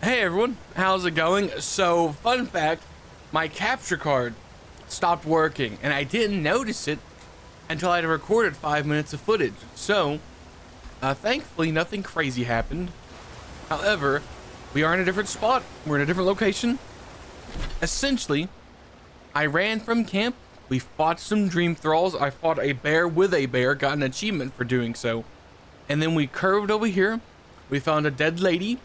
Hey everyone, how's it going? So, fun fact, my capture card stopped working and I didn't notice it until I'd recorded 5 minutes of footage. So, thankfully nothing crazy happened. However, we are in a different spot. We're in a different location. Essentially, I ran from camp. We fought some dream thralls. I fought a bear with a bear, got an achievement for doing so. And then we curved over here. We found a dead lady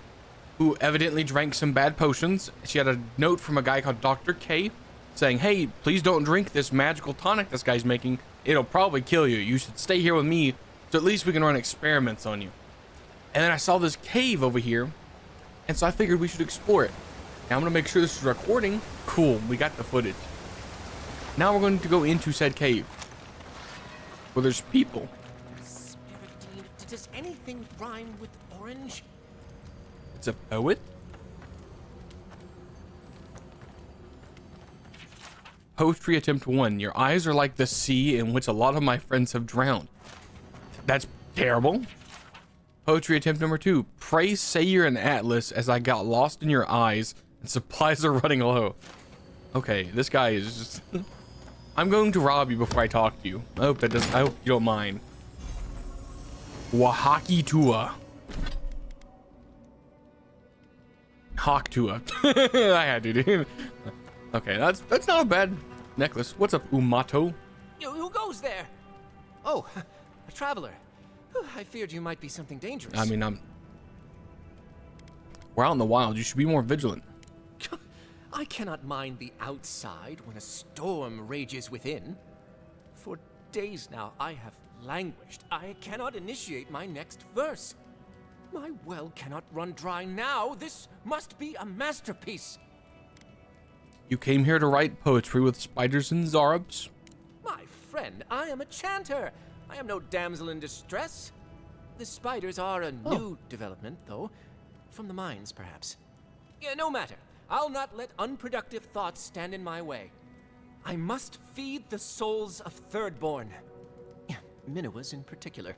who evidently drank some bad potions. She had a note from a guy called Dr. K saying, hey, please don't drink this magical tonic this guy's making. It'll probably kill you. You should stay here with me so at least we can run experiments on you. And then I saw this cave over here, and so I figured we should explore it. Now I'm gonna make sure this is recording. Cool, we got the footage. Now we're going to go into said cave where there's people. Spiritine, does anything rhyme with orange? It's a poet. Poetry attempt 1. Your eyes are like the sea in which a lot of my friends have drowned. That's terrible. Poetry attempt number 2. Pray say you're an atlas as I got lost in your eyes and supplies are running low. Okay, this guy is just... I'm going to rob you before I talk to you. I hope you don't mind. Wahaki Tua. Hawk Tua. I had to, dude. Okay, that's not a bad necklace. What's up, Umato? Who goes there? Oh, a traveler. I feared you might be something dangerous. I mean, we're out in the wild. You should be more vigilant. I cannot mind the outside when a storm rages within. For days now, I have languished. I cannot initiate my next verse. My well cannot run dry now. This must be a masterpiece. You came here to write poetry with spiders and zarabs? My friend, I am a chanter. I am no damsel in distress. The spiders are a new development, though. From the mines, perhaps. Yeah, no matter. I'll not let unproductive thoughts stand in my way. I must feed the souls of Thirdborn. Minoas in particular.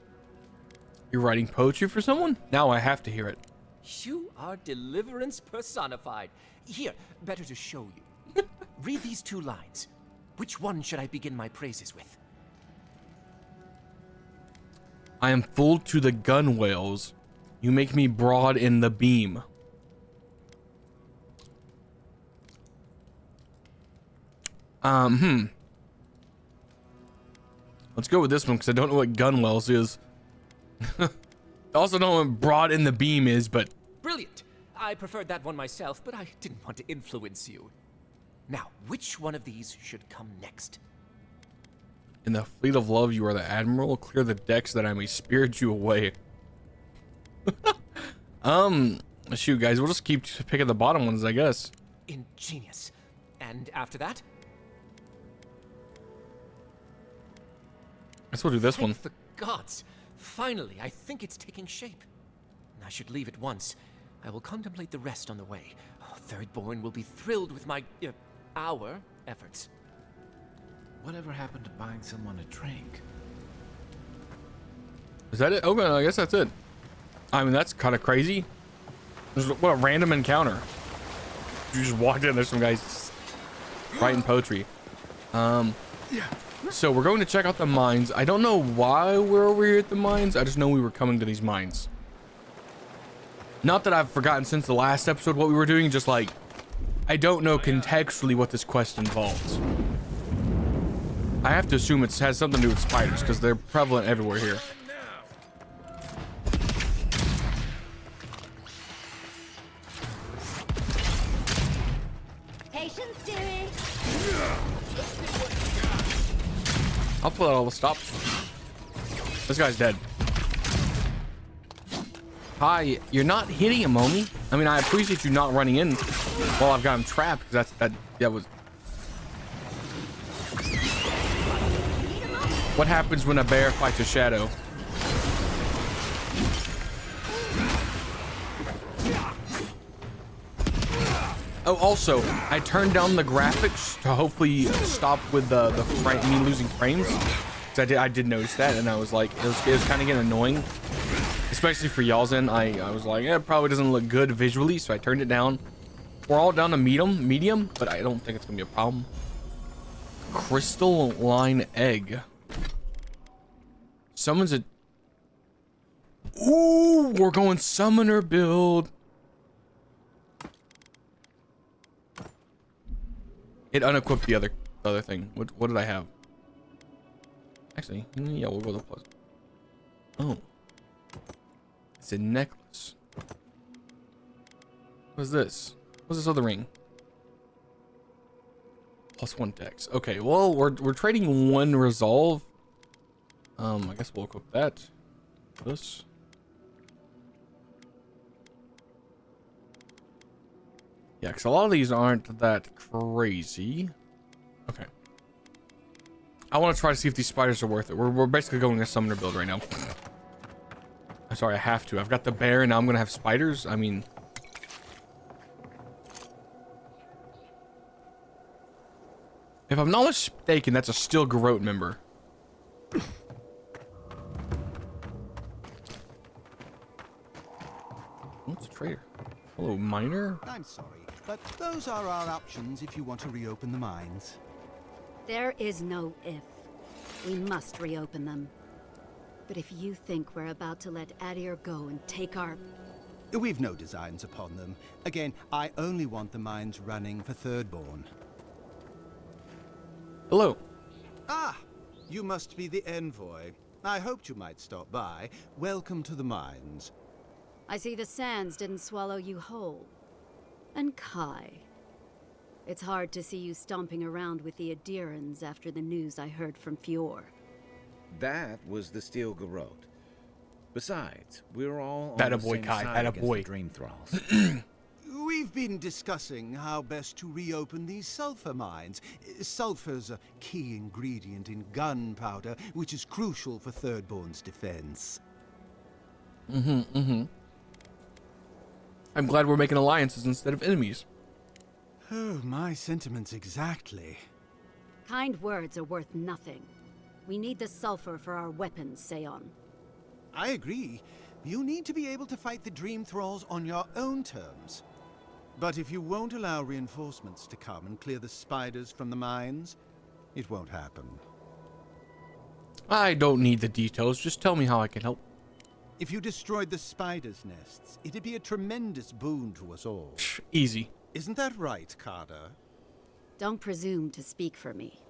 You're writing poetry for someone? Now I have to hear it. You are deliverance personified. Here, better to show you. Read these 2 lines. Which one should I begin my praises with? I am full to the gunwales. You make me broad in the beam. Let's go with this one because I don't know what gunwales is. I also don't know what broad in the beam is, but... Brilliant! I preferred that one myself, but I didn't want to influence you. Now, which one of these should come next? In the fleet of love, you are the admiral. Clear the decks that I may spirit you away. Shoot, guys, we'll just keep picking the bottom ones, I guess. Ingenious. And after that? Guess we'll do this one. Thank the gods! Finally, I think it's taking shape. I should leave at once. I will contemplate the rest on the way. Thirdborn will be thrilled with our efforts. Whatever happened to buying someone a drink? Is that it? Okay, I guess that's it. I mean, that's kind of crazy. What a random encounter. You just walked in, there's some guys writing poetry. So we're going to check out the mines. I don't know why we're over here at the mines. I just know we were coming to these mines. Not that I've forgotten since the last episode what we were doing, just like, I don't know contextually what this quest involves. I have to assume it has something to do with spiders because they're prevalent everywhere here. Patience, Dewey. I'll pull out all the stops. This guy's dead. Hi, you're not hitting him, homie. I mean, I appreciate you not running in while I've got him trapped, because that was... What happens when a bear fights a shadow? Oh, also, I turned down the graphics to hopefully stop with me losing frames. So I did notice that, and I was like, it was kind of getting annoying. especially for y'all's end. I was like, it probably doesn't look good visually, so I turned it down. We're all down to medium, but I don't think it's gonna be a problem. Crystal line egg. Summons a... Ooh, we're going summoner build. It unequipped the other thing. What did I have? Actually, yeah, we'll go with the plus. Oh. It's a necklace. What's this? What's this other ring? +1 dex. Okay, well, we're trading 1 resolve. I guess we'll equip that. This. Yeah, because a lot of these aren't that crazy. Okay. I want to try to see if these spiders are worth it. We're basically going a summoner build right now. I'm sorry, I have to. I've got the bear, and now I'm going to have spiders. I mean... If I'm not mistaken, that's a Steel Garrote member. What's a trader? Hello, miner? I'm sorry, but those are our options if you want to reopen the mines. There is no if. We must reopen them. But if you think we're about to let Adir go and take our... We've no designs upon them. Again, I only want the mines running for Thirdborn. Hello. Ah, you must be the envoy. I hoped you might stop by. Welcome to the mines. I see the sands didn't swallow you whole. And Kai. It's hard to see you stomping around with the Adirans after the news I heard from Fior. That was the Steel Garrote. Besides, we're all on That the a boy, same Kai. side That a against boy. the Dream Thralls. We've been discussing how best to reopen these sulfur mines. Sulfur's a key ingredient in gunpowder, which is crucial for Thirdborn's defense. I'm glad we're making alliances instead of enemies. Oh, my sentiments exactly. Kind words are worth nothing. We need the sulfur for our weapons, Seon. I agree. You need to be able to fight the Dream Thralls on your own terms. But if you won't allow reinforcements to come and clear the spiders from the mines, it won't happen. I don't need the details. Just tell me how I can help. If you destroyed the spiders' nests, it'd be a tremendous boon to us all. Easy. Isn't that right, Carter? Don't presume to speak for me.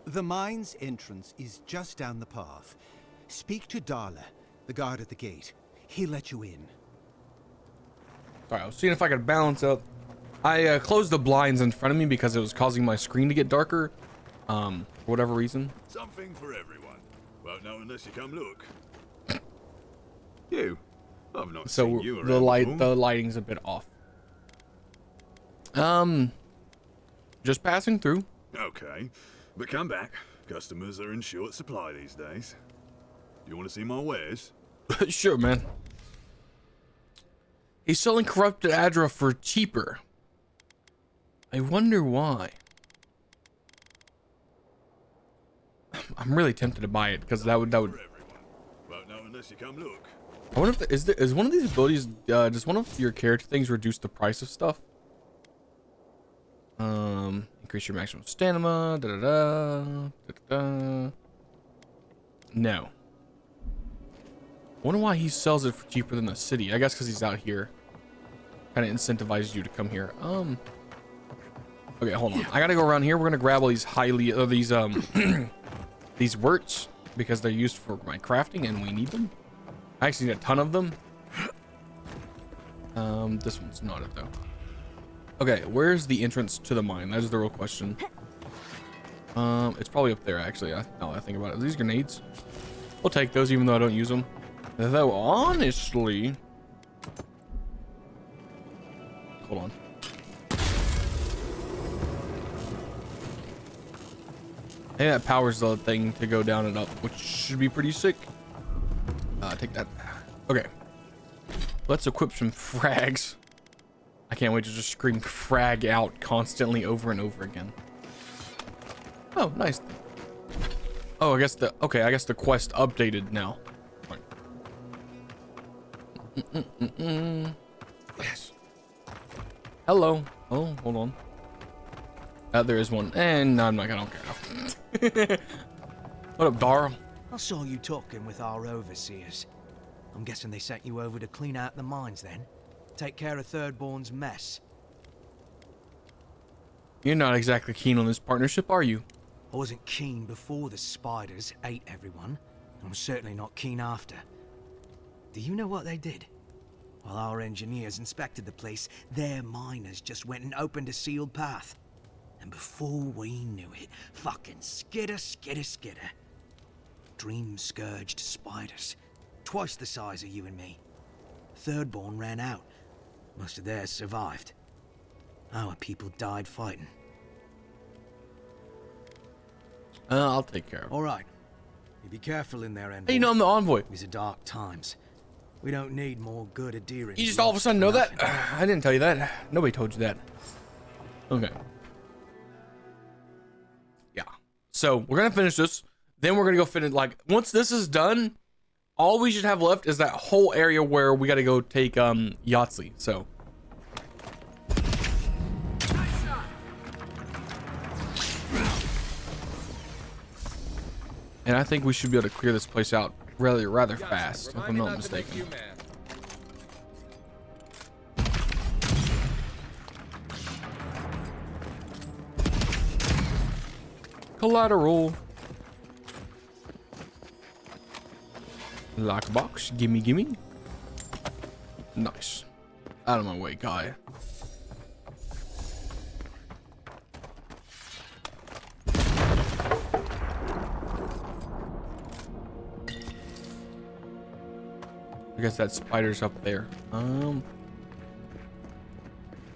The mine's entrance is just down the path. Speak to Darla, the guard at the gate. He'll let you in. Alright, I was seeing if I could balance out. I closed the blinds in front of me because it was causing my screen to get darker. For whatever reason. Something for everyone. Won't know unless you come look. You? I've not So seen you around the before. lighting's a bit off. Just passing through. Okay, but come back. Customers are in short supply these days. Do you want to see my wares? Sure, man. He's selling corrupted Adra for cheaper. I wonder why. I'm really tempted to buy it because that would. For everyone. Won't know unless you come look. I wonder if is one of these abilities. Does one of your character things reduce the price of stuff? Increase your maximum stamina. Da da da. Da da. No. Wonder why he sells it for cheaper than the city. I guess because he's out here. Kind of incentivizes you to come here. Okay, hold on. I gotta go around here. We're gonna grab all these these worts because they're used for my crafting and we need them. I actually need a ton of them. This one's not it though. Okay, where's the entrance to the mine? That is the real question. It's probably up there actually. Now that I think about it. Are these grenades? We'll take those even though I don't use them. Though honestly, hold on. I think that powers the thing to go down and up, which should be pretty sick. Take that. Okay. Let's equip some frags. I can't wait to just scream frag out constantly over and over again. Oh, nice. Oh, I guess the quest updated now. Right. Yes. Hello. Oh, hold on. There is one. And no, I'm not. I don't care. What up, Darl? I saw you talking with our overseers. I'm guessing they sent you over to clean out the mines then? Take care of Thirdborn's mess. You're not exactly keen on this partnership, are you? I wasn't keen before the spiders ate everyone. I'm certainly not keen after. Do you know what they did? While our engineers inspected the place, their miners just went and opened a sealed path. And before we knew it, fucking skitter. Dream-scourged spiders. Twice the size of you and me. Thirdborn ran out. Most of theirs survived. Our people died fighting. I'll take care of it. All right. You be careful in there, Envoy. Hey, you know I'm the envoy. These are dark times. We don't need more good adherents. You just all of a sudden know that? I didn't tell you that. Nobody told you that. Okay. Yeah. So we're gonna finish this. Then we're gonna go finish. Like once this is done, all we should have left is that whole area where we gotta go take Yahtzee. So. And I think we should be able to clear this place out rather fast, if I'm not mistaken. Collateral. Lockbox. Gimme. Nice. Out of my way, guy. I guess that spider's up there.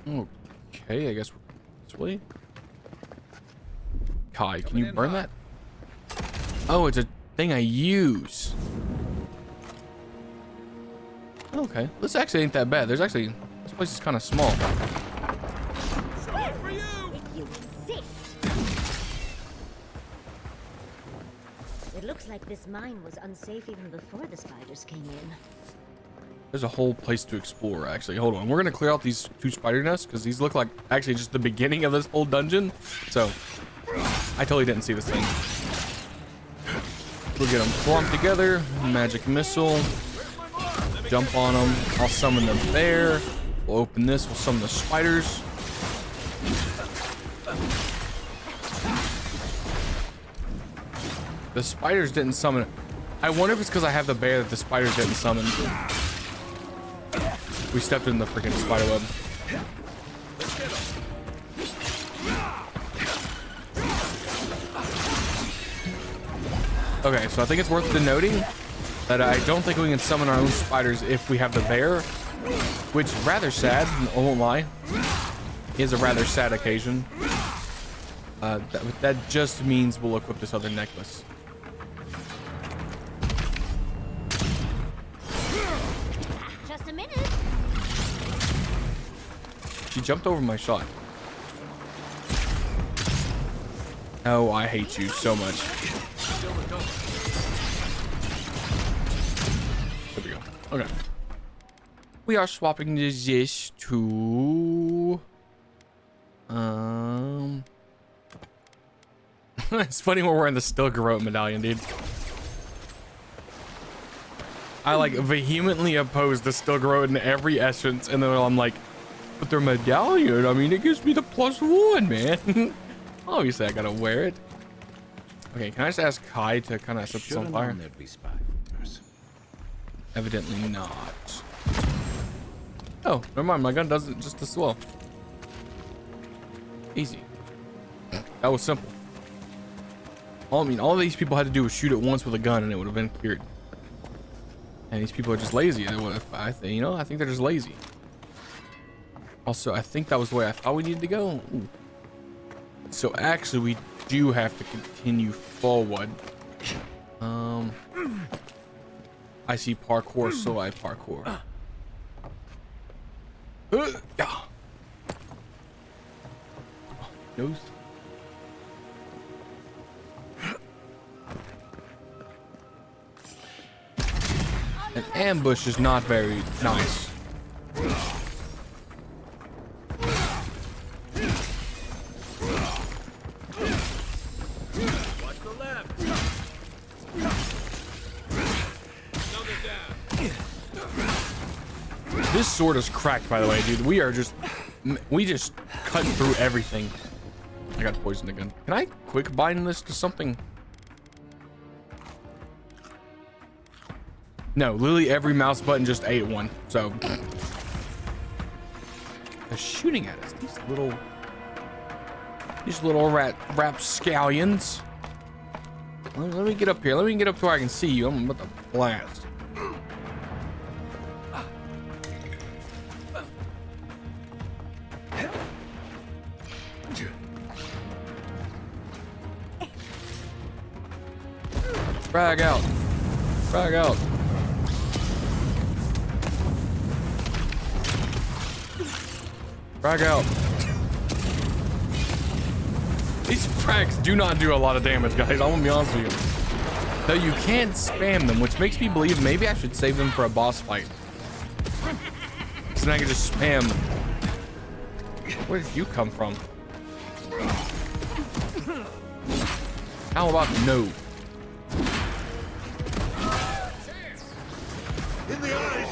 Okay, I guess we're this way. Kai, can you burn that? Oh, it's a thing I use. Okay, this actually ain't that bad. There's actually, this place is kind of small. If you insist. It looks like this mine was unsafe even before the spiders came in. There's a whole place to explore, actually. Hold on, we're gonna clear out these 2 spider nests because these look like actually just the beginning of this whole dungeon. So, I totally didn't see this thing. We'll get them clumped together. Magic missile. Jump on them. I'll summon them there. We'll open this. We'll summon the spiders. The spiders didn't summon. I wonder if it's because I have the bear that the spiders didn't summon. We stepped in the freaking spider web. Okay, so I think it's worth denoting that I don't think we can summon our own spiders if we have the bear, which is rather sad. I won't lie. It is a rather sad occasion. That just means we'll equip this other necklace. Just a minute. She jumped over my shot. Oh, I hate you so much. There we go. Okay. We are swapping this to... It's funny when we're in the Still Garrote medallion, dude. I like vehemently oppose the Still Garrote in every essence, and then I'm like, but their medallion, I mean, it gives me the +1, man. Obviously, I gotta wear it. Okay, can I just ask Kai to kind of set this on fire? There'd be spiders. Evidently not. Oh, never mind. My gun does it just as well. Easy. That was simple. I mean, all these people had to do was shoot it once with a gun, and it would have been cured. And these people are just lazy. They would have, I think they're just lazy. Also, I think that was the way I thought we needed to go. Ooh. So actually, we do have to continue forward. I see parkour, so I parkour. Nose. An ambush is not very nice. Watch the left. This sword is cracked, by the way, dude. We just cut through everything. I got poisoned again. Can I quick bind this to something? No, literally every mouse button just ate one. So they're shooting at us. These little rapscallions. Let me get up here. Let me get up to where I can see you. I'm about to blast. Frag out. Frag out. Frag out. These frags do not do a lot of damage, guys. I'm gonna be honest with you. Though you can spam them, which makes me believe maybe I should save them for a boss fight. So then I can just spam. Where did you come from? How about no? In the eyes.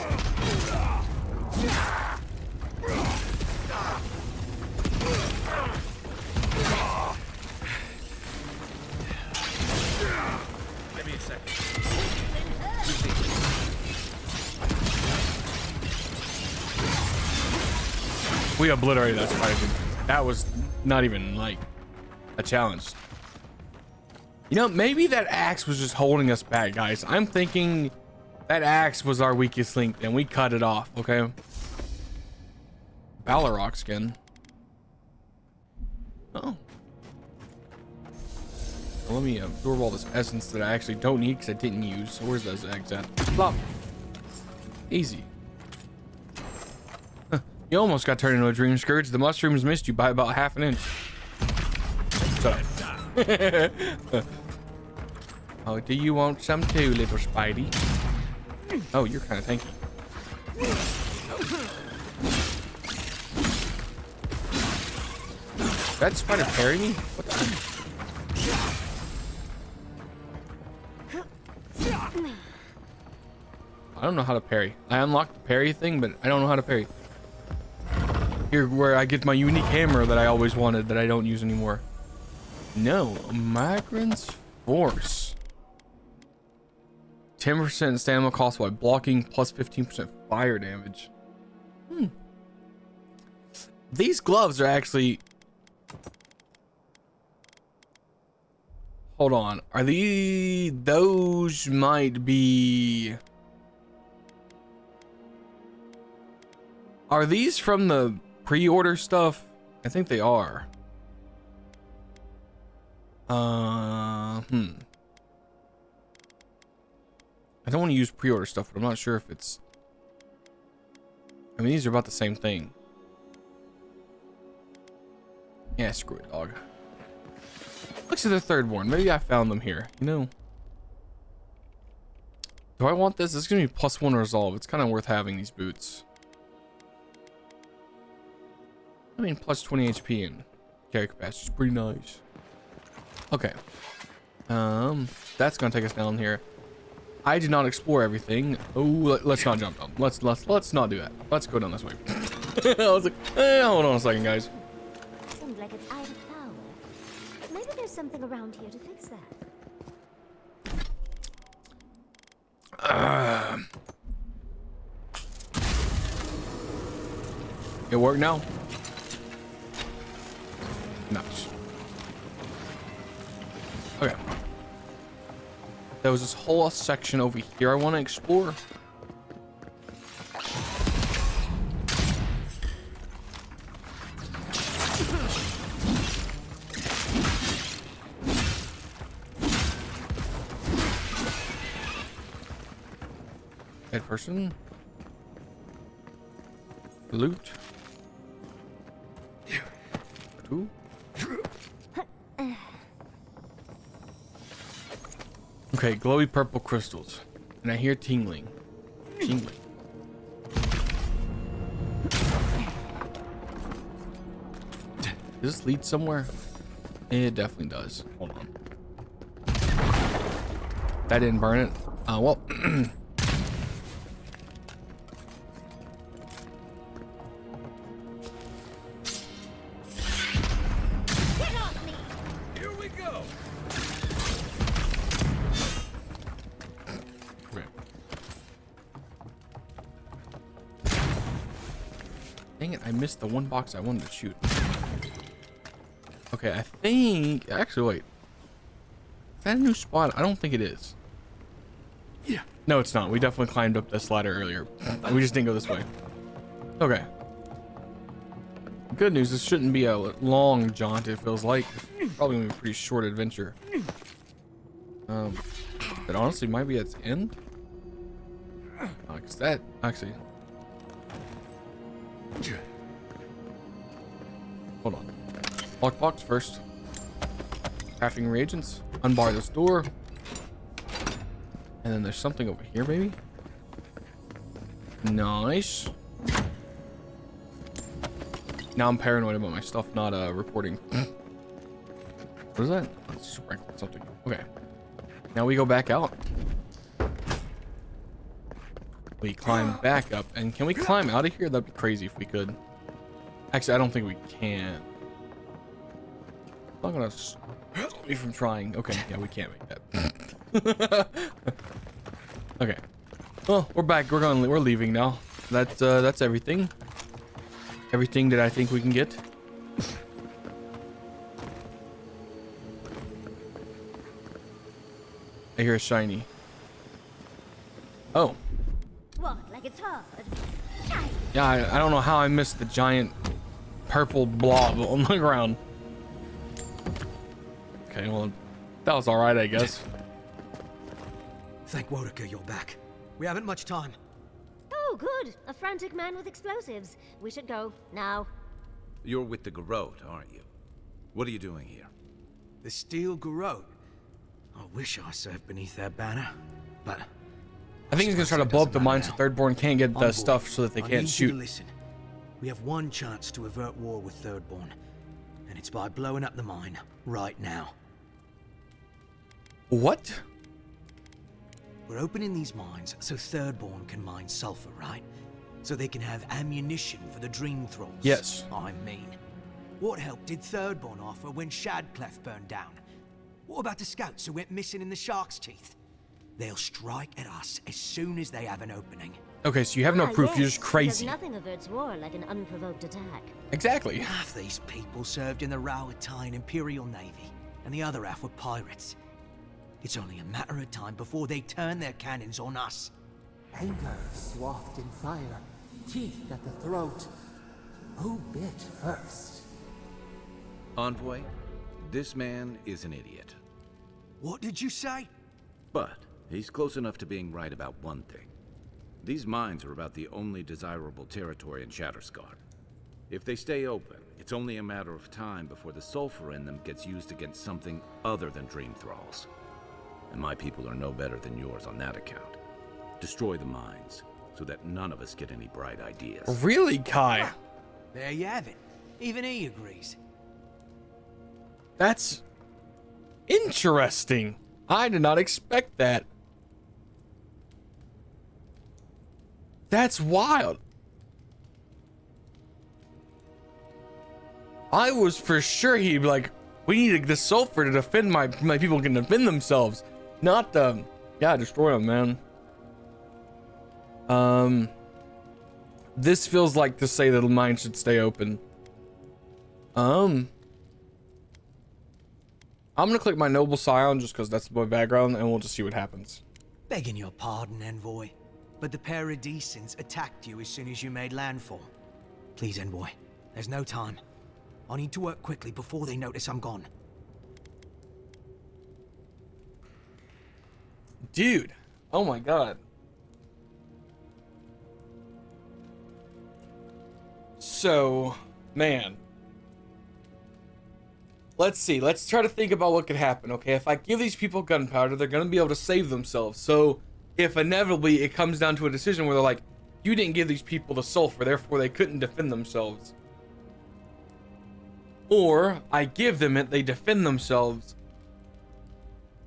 Give me a second. We obliterated that spider. That was not even like a challenge. You know, maybe that axe was just holding us back, guys. I'm thinking that axe was our weakest link and we cut it off, okay? Balrog skin. Oh. Well, let me absorb all this essence that I actually don't need because I didn't use. So where's those eggs at? Plop. Easy. Huh. You almost got turned into a dream scourge. The mushrooms missed you by about half an inch. So. Oh, do you want some too, little Spidey? Oh, you're kind of tanky. That spider parry me? What the? I don't know how to parry. I unlocked the parry thing, but I don't know how to parry. Here, where I get my unique hammer that I always wanted that I don't use anymore. No, Magrin's Force. 10% stamina cost while blocking plus 15% fire damage. These gloves are actually... Hold on. Are those might be... Are these from the pre-order stuff? I think they are. I don't want to use pre-order stuff, but I'm not sure if it's... I mean, these are about the same thing. Yeah, screw it, dog. Looks at the third one. Maybe I found them here. You know. Do I want this? It's going to be +1 resolve. It's kind of worth having these boots. I mean, plus 20 HP and carry capacity is pretty nice. Okay. That's going to take us down here. I did not explore everything. Oh, let's not jump down. Let's not do that. Let's go down this way. I was like, hold on a second, guys. Seems like it's out of power. Maybe there's something around here to fix that. It worked now? Nice. Okay. There was this whole section over here I want to explore. Dead person. Loot. Two. Okay, glowy purple crystals. And I hear tingling. tingly. Does this lead somewhere? It definitely does. Hold on. That didn't burn it. Well. Here we go. Okay. Dang it, I missed the one box I wanted to shoot. Okay, I think... Actually, wait. Is that a new spot? I don't think it is. Yeah. No, it's not. We definitely climbed up this ladder earlier. We just didn't go this way. Okay. Good news, this shouldn't be a long jaunt, it feels like. Probably gonna be a pretty short adventure. It honestly might be at its end. Cause that, actually... Hold on. Lockbox first. Crafting reagents. Unbar this door. And then there's something over here, maybe? Nice. Now I'm paranoid about my stuff not reporting. What is that? Let's just rank something. Okay. Now we go back out. We climb back up. And can we climb out of here? That'd be crazy if we could. Actually, I don't think we can. I'm not gonna stop me from trying. Okay, yeah, we can't make that. Okay. Well, we're back. We're leaving now. That's everything. Everything that I think we can get. I hear a shiny. Oh. What? Like it's hard? Yeah, I don't know how I missed the giant purple blob on the ground. Okay, well, that was alright, I guess. Thank Wodaker you're back. We haven't much time. Oh, good. A frantic man with explosives. We should go now. You're with the Garrote, aren't you? What are you doing here? The Steel Garrote. I wish I served beneath their banner, but... I think he's gonna try to blow up the mine so Thirdborn can't get the stuff so that they can't shoot. Listen, we have one chance to avert war with Thirdborn, and it's by blowing up the mine right now. What? We're opening these mines so Thirdborn can mine sulfur, right? So they can have ammunition for the Dream Thralls. Yes. I mean, what help did Thirdborn offer when Shadclef burned down? What about the scouts who went missing in the Shark's Teeth? They'll strike at us as soon as they have an opening. Okay, so you have no proof. You're just Because crazy. nothing averts war like an unprovoked attack. Exactly. Half these people served in the Rowatine Imperial Navy, and the other half were pirates. It's only a matter of time before they turn their cannons on us. Anger swathed in fire, teeth at the throat. Who bit first? Envoy, this man is an idiot. What did you say? But he's close enough to being right about one thing. These mines are about the only desirable territory in Shatterscar. If they stay open, it's only a matter of time before the sulfur in them gets used against something other than Dream Thralls. And my people are no better than yours on that account. Destroy the mines, so that none of us get any bright ideas. Really, Kai? There you have it. Even he agrees. That's interesting. I did not expect that. That's wild. I was for sure he'd be like, we need the sulfur to defend my people can defend themselves. Not yeah, destroy them, man. This feels like to say that the mine should stay open. I'm gonna click my Noble Scion just because that's my background, and we'll just see what happens. Begging your pardon, Envoy, but the Paradisans attacked you as soon as you made landfall. Please, Envoy, there's no time. I need to work quickly before they notice I'm gone. Dude, oh my god. So, man. Let's see. Let's try to think about what could happen, okay? If I give these people gunpowder, they're going to be able to save themselves. So, if inevitably it comes down to a decision where they're like, you didn't give these people the sulfur, therefore they couldn't defend themselves. Or I give them it, they defend themselves,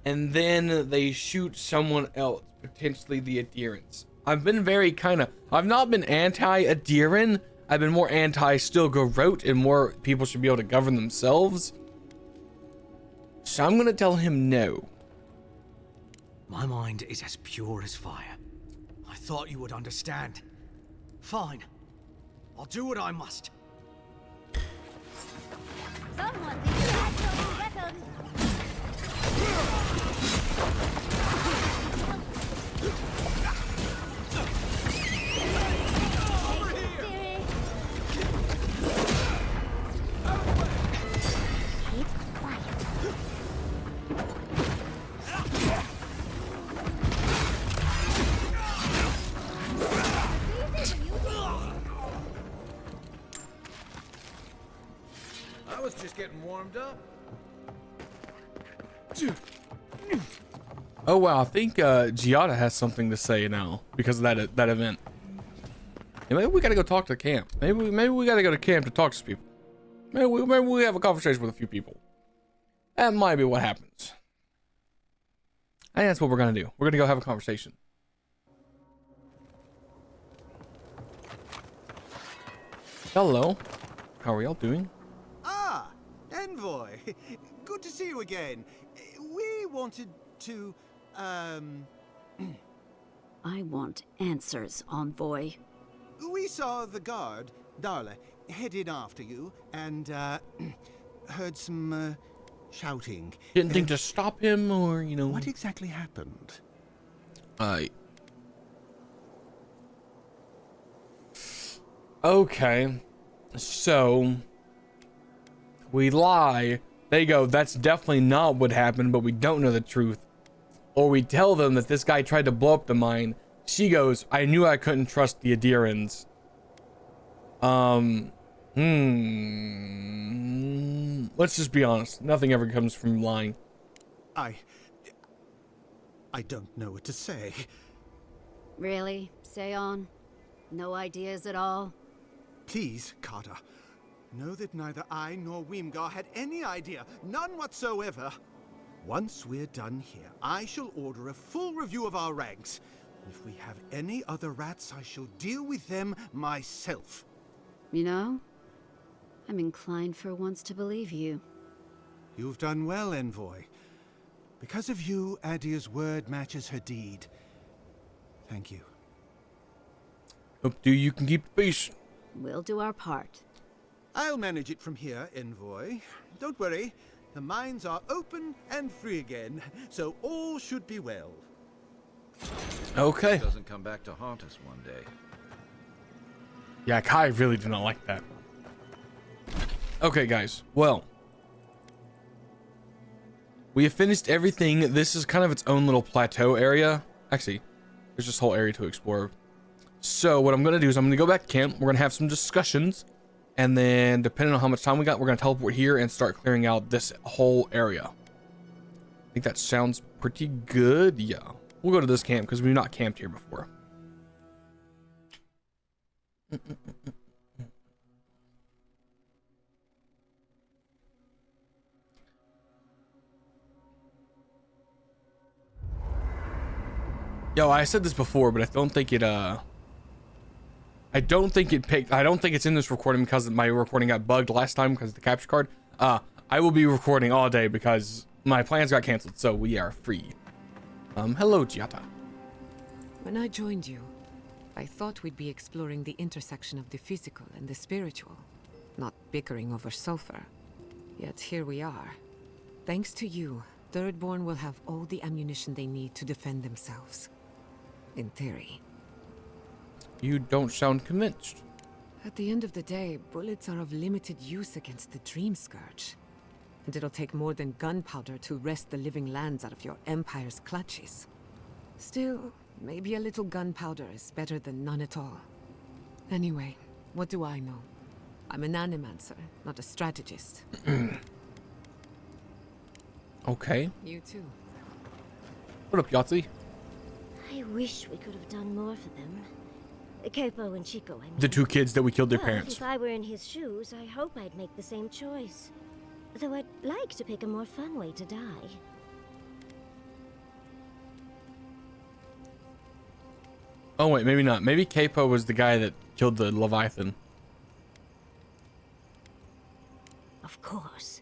and then they shoot someone else, potentially the adherents. I've been very I've not been anti-adherent. I've been more anti-still go rote, and more people should be able to govern themselves. So I'm gonna tell him no. My mind is as pure as fire. I thought you would understand. Fine. I'll do what I must. Someone's in the actual weapon. Keep quiet. I was just getting warmed up. Oh wow, I think Giada has something to say now because of that event. Yeah, maybe we gotta go talk to camp. Maybe we gotta go to camp to talk to people. Maybe we have a conversation with a few people. That might be what happens. I think that's what we're gonna do. We're gonna go have a conversation. Hello. How are y'all doing? Ah, Envoy. Good to see you again. We wanted to, I want answers, Envoy. We saw the guard, Darla, headed after you, and, heard some, shouting. Didn't think to stop him, or, you know... What exactly happened? Okay. So... we lie. They go, that's definitely not what happened, but we don't know the truth. Or we tell them that this guy tried to blow up the mine. She goes, I knew I couldn't trust the Adherans. Let's just be honest. Nothing ever comes from lying. I don't know what to say. Really? Say on? No ideas at all? Please, Carter. Know that neither I nor Weemgar had any idea. None whatsoever. Once we're done here, I shall order a full review of our ranks. If we have any other rats, I shall deal with them myself. You know, I'm inclined for once to believe you. You've done well, Envoy. Because of you, Adia's word matches her deed. Thank you. Hope you can keep the peace. We'll do our part. I'll manage it from here, Envoy. Don't worry. The mines are open and free again, so all should be well. Okay. Doesn't come back to haunt us one day. Yeah, Kai really did not like that. Okay, guys. Well, we have finished everything. This is kind of its own little plateau area. Actually, there's this whole area to explore. So what I'm going to do is I'm going to go back to camp. We're going to have some discussions. And then, depending on how much time we got, we're going to teleport here and start clearing out this whole area. I think that sounds pretty good. Yeah. We'll go to this camp because we've not camped here before. Yo, I said this before, but I don't think it, I don't think it's in this recording because my recording got bugged last time because of the capture card. I will be recording all day because my plans got canceled, so we are free. Hello, Giata. When I joined you, I thought we'd be exploring the intersection of the physical and the spiritual, not bickering over sulfur. Yet here we are. Thanks to you, Thirdborn will have all the ammunition they need to defend themselves. In theory. You don't sound convinced. At the end of the day, bullets are of limited use against the Dream Scourge. And it'll take more than gunpowder to wrest the living lands out of your Empire's clutches. Still, maybe a little gunpowder is better than none at all. Anyway, what do I know? I'm an animancer, not a strategist. Okay. You too. What up, Yahtzee? I wish we could have done more for them. Capo and Chico, I mean. The two kids that we killed their But parents. if I were in his shoes, I hope I'd make the same choice. Though I'd like to pick a more fun way to die. Oh wait, maybe not. Maybe Capo was the guy that killed the Leviathan. Of course.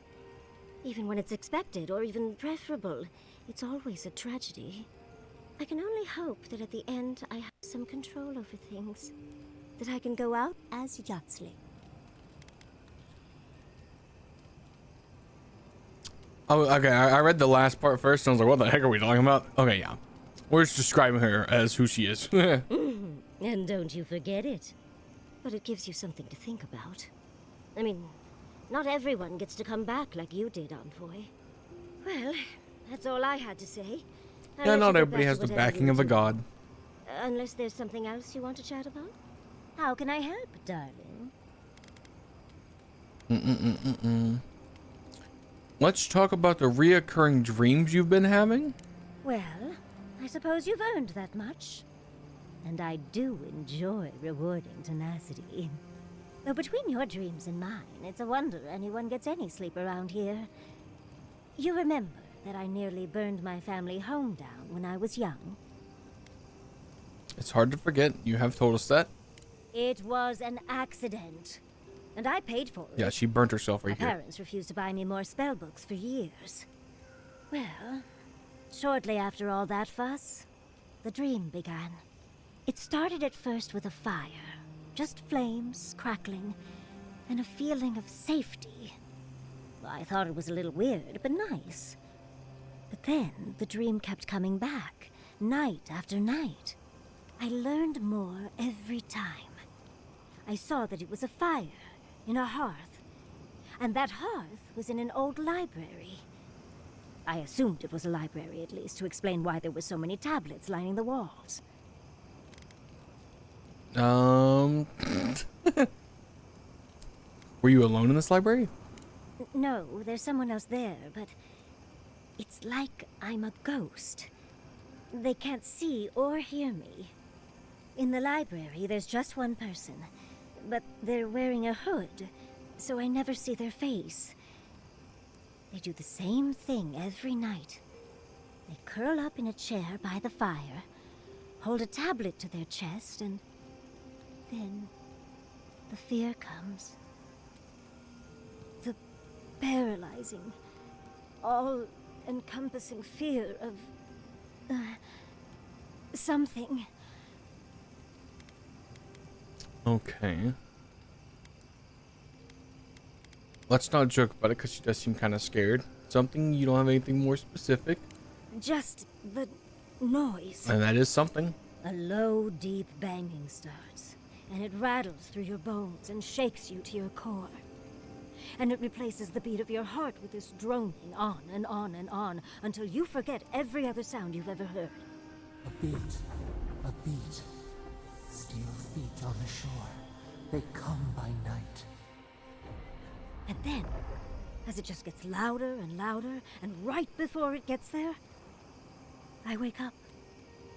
Even when it's expected, or even preferable, it's always a tragedy. I can only hope that at the end I have some control over things. That I can go out as Yatsley. Oh, okay. I read the last part first and I was like, what the heck are we talking about? Okay, yeah. We're just describing her as who she is. And don't you forget it. But it gives you something to think about. I mean, not everyone gets to come back like you did, Envoy. Well, that's all I had to say. Yeah, not everybody has the backing of a god. Unless there's something else you want to chat about? How can I help, darling? Let's talk about the reoccurring dreams you've been having. Well, I suppose you've earned that much. And I do enjoy rewarding tenacity. Though between your dreams and mine, it's a wonder anyone gets any sleep around here. You remember that I nearly burned my family home down when I was young? It's hard to forget. You have told us that. It was an accident. And I paid for it. Yeah, she burnt herself right My here. parents refused to buy me more spell books for years. Well, shortly after all that fuss, the dream began. It started at first with a fire. Just flames, crackling, and a feeling of safety. I thought it was a little weird, but nice. But then the dream kept coming back, night after night. I learned more every time. I saw that it was a fire in a hearth, and that hearth was in an old library. I assumed it was a library, at least, to explain why there were so many tablets lining the walls. Were you alone in this library? No, there's someone else there, but it's like I'm a ghost. They can't see or hear me. In the library, there's just one person, but they're wearing a hood, so I never see their face. They do the same thing every night. They curl up in a chair by the fire, hold a tablet to their chest, and then the fear comes. The paralyzing, all-encompassing fear of something. Okay. Let's not joke about it because she does seem kind of scared. Something? You don't have anything more specific? Just the noise. And that is something. A low, deep banging starts, and it rattles through your bones and shakes you to your core. And it replaces the beat of your heart with this droning on and on and on until you forget every other sound you've ever heard. A beat. A beat. Steel feet on the shore. They come by night. And then, as it just gets louder and louder, and right before it gets there, I wake up.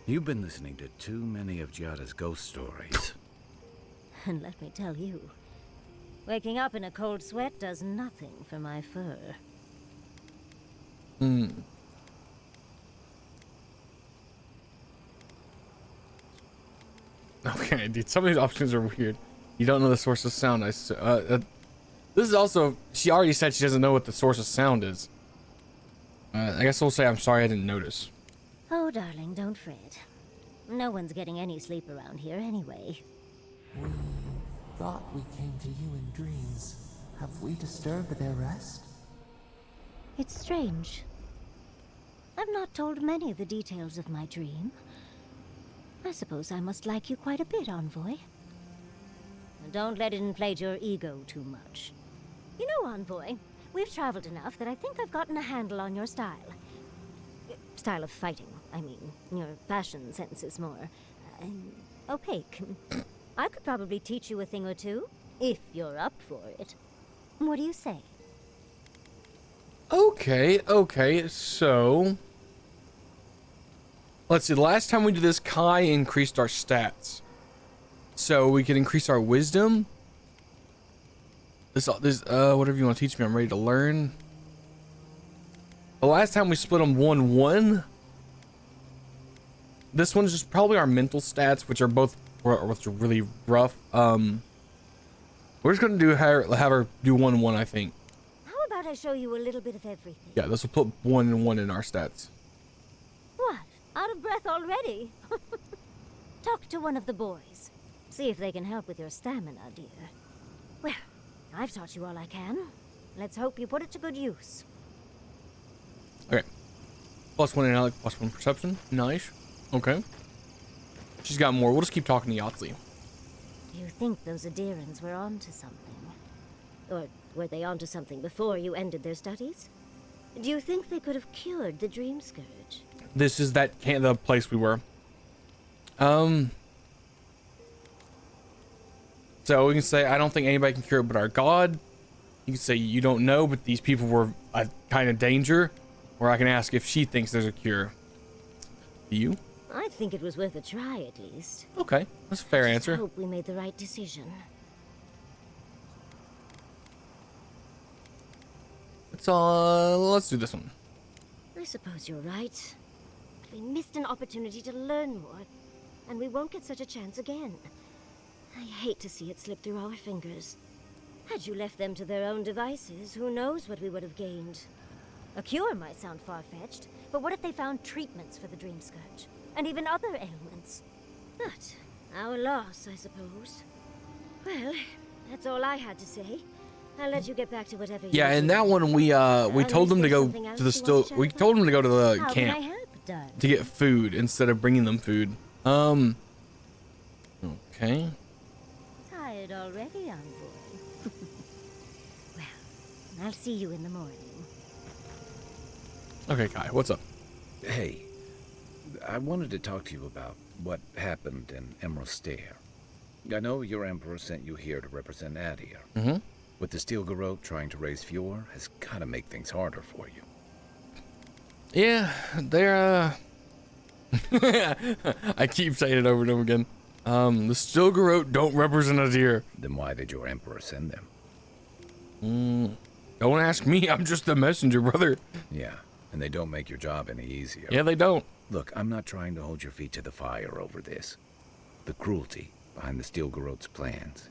You've been listening to too many of Giada's ghost stories. And let me tell you, waking up in a cold sweat does nothing for my fur. Okay, dude, some of these options are weird. You don't know the source of sound. This is also, she already said she doesn't know what the source of sound is. I guess we'll say I'm sorry I didn't notice. Oh, darling, don't fret. No one's getting any sleep around here anyway. We thought we came to you in dreams. Have we disturbed their rest? It's strange. I've not told many of the details of my dream. I suppose I must like you quite a bit, Envoy. Don't let it inflate your ego too much. You know, Envoy, we've traveled enough that I think I've gotten a handle on your style. Style of fighting, I mean. Your fashion sense is more opaque. I could probably teach you a thing or two, if you're up for it. What do you say? Okay, so Let's see. The last time we did this, Kai increased our stats, so we can increase our wisdom. This whatever you want to teach me, I'm ready to learn. The last time we split them 1-1. This one's just probably our mental stats, which are really rough. We're just gonna have her do 1-1, I think. How about I show you a little bit of everything? Yeah, this will put 1-1 in our stats. What? Out of breath already? Talk to one of the boys. See if they can help with your stamina, dear. Well, I've taught you all I can. Let's hope you put it to good use. Okay. +1 intellect, +1 perception. Nice. Okay. She's got more. We'll just keep talking to Yahtzee. You think those Adirans were onto something? Or were they onto something before you ended their studies? Do you think they could have cured the Dream Scourge? This is the place we were. So we can say, I don't think anybody can cure it but our God. You can say, you don't know, but these people were a kind of danger. Or I can ask if she thinks there's a cure. Do you? I think it was worth a try, at least. Okay, that's a fair answer. I hope we made the right decision. Let's do this one. I suppose you're right. We missed an opportunity to learn more, and we won't get such a chance again. I hate to see it slip through our fingers. Had you left them to their own devices, who knows what we would have gained. A cure might sound far-fetched, but what if they found treatments for the Dream Scourge? And even other ailments? But our loss, I suppose. Well, that's all I had to say. I'll let you get back to whatever you Yeah, in that one we told them to go to the we told them to go to the camp to get food instead of bringing them food. Okay. Tired already, envoy? Well, I'll see you in the morning. Okay, Kai, what's up? Hey, I wanted to talk to you about what happened in Emerald Stair. I know your Emperor sent you here to represent Adir. Mm-hmm. With the Steel Garrote trying to raise Fjord has gotta make things harder for you. Yeah, they're I keep saying it over and over again. The Steel Garrote don't represent Adir. Then why did your Emperor send them? Don't ask me, I'm just the messenger, brother. Yeah, and they don't make your job any easier. Yeah, they don't. Look, I'm not trying to hold your feet to the fire over this. The cruelty behind the Steel Garrote's plans.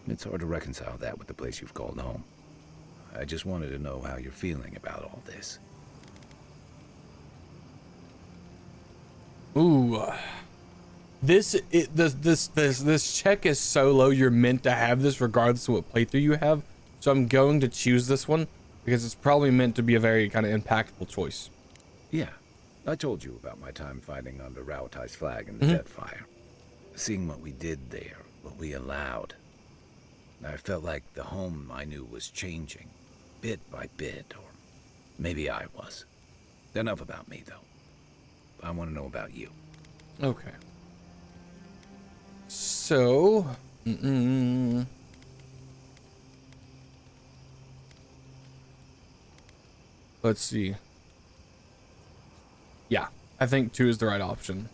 It's hard to reconcile that with the place you've called home. I just wanted to know how you're feeling about all this. Ooh. This check is so low, you're meant to have this regardless of what playthrough you have. So I'm going to choose this one because it's probably meant to be a very kind of impactful choice. Yeah, I told you about my time fighting under Rauatai's flag in the Deadfire. Seeing what we did there, what we allowed. I felt like the home I knew was changing, bit by bit, or maybe I was. Enough about me, though. I want to know about you. Okay. So, let's see. Yeah, I think 2 is the right option.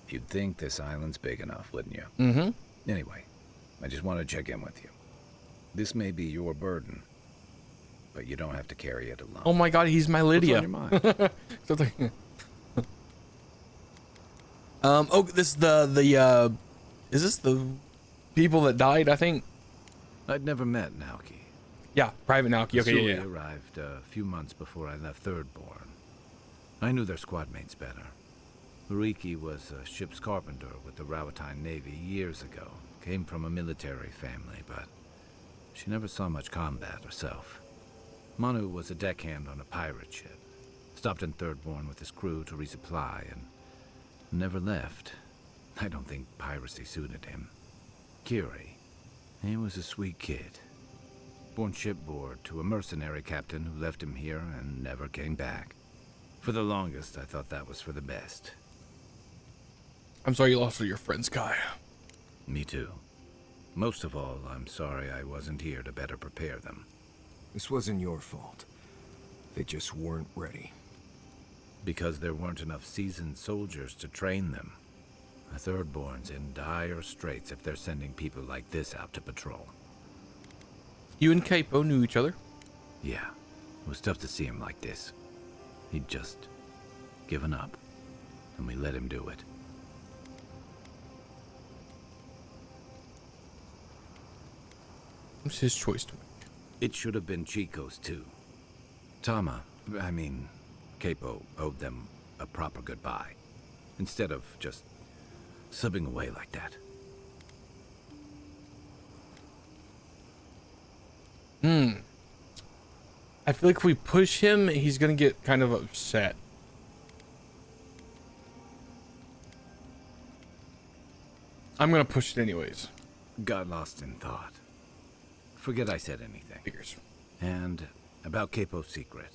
You'd think this island's big enough, wouldn't you? Mm-hmm. Anyway, I just want to check in with you. This may be your burden, but you don't have to carry it alone. Oh my God, he's my Lydia. What's on your mind? Oh, this is this the people that died? I think. I'd never met Naoki. Yeah, Private Naoki. Okay, Suli yeah. arrived a few months before I left Thirdborn. I knew their squad mates better. Uriki was a ship's carpenter with the Rauatai Navy years ago. Came from a military family, but she never saw much combat herself. Manu was a deckhand on a pirate ship. Stopped in Thirdborn with his crew to resupply and never left. I don't think piracy suited him. Kiri, he was a sweet kid. Born shipboard to a mercenary captain who left him here and never came back. For the longest, I thought that was for the best. I'm sorry you lost all your friends, Kai. Me too. Most of all, I'm sorry I wasn't here to better prepare them. This wasn't your fault. They just weren't ready. Because there weren't enough seasoned soldiers to train them. The Thirdborn's in dire straits if they're sending people like this out to patrol. You and Capo knew each other? Yeah, it was tough to see him like this. He'd just given up, and we let him do it. It was his choice to make. It should have been Chico's too. Capo owed them a proper goodbye, instead of just subbing away like that. I feel like if we push him, he's gonna get kind of upset. I'm gonna push it anyways. Got lost in thought. Forget I said anything. Figures. And about Capo's secret.